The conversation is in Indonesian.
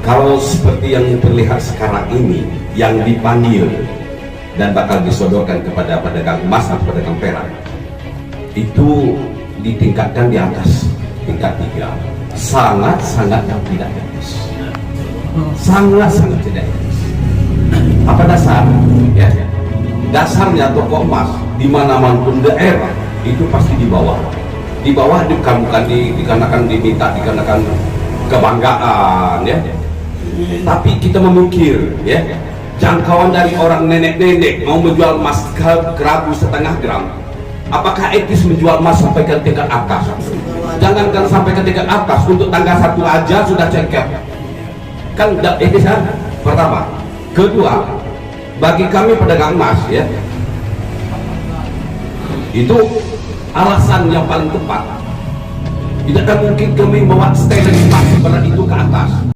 Kalau seperti yang terlihat sekarang ini, yang dipanggil dan bakal disodorkan kepada pedagang emas atau pedagang perak, itu ditingkatkan di atas tingkat 3. Sangat-sangat tidak etis. Sangat-sangat tidak etis. Apa dasar? Ya, dasarnya toko emas di mana-mana pun daerah itu pasti di bawah. Di bawah bukan dikarenakan diminta, dikarenakan kebanggaan, ya. Tapi kita memikir, ya, jangkauan dari orang nenek-nenek mau menjual emas kerabu setengah gram, apakah etis menjual emas sampai ke tingkat atas? Jangankan sampai ke tingkat atas, untuk tangga 1 aja sudah cengket, kan tidak etis kan? Pertama. Kedua, bagi kami pedagang emas, ya, itu alasan yang paling tepat. Tidak akan mungkin kami membuat standar emas seberat itu ke atas.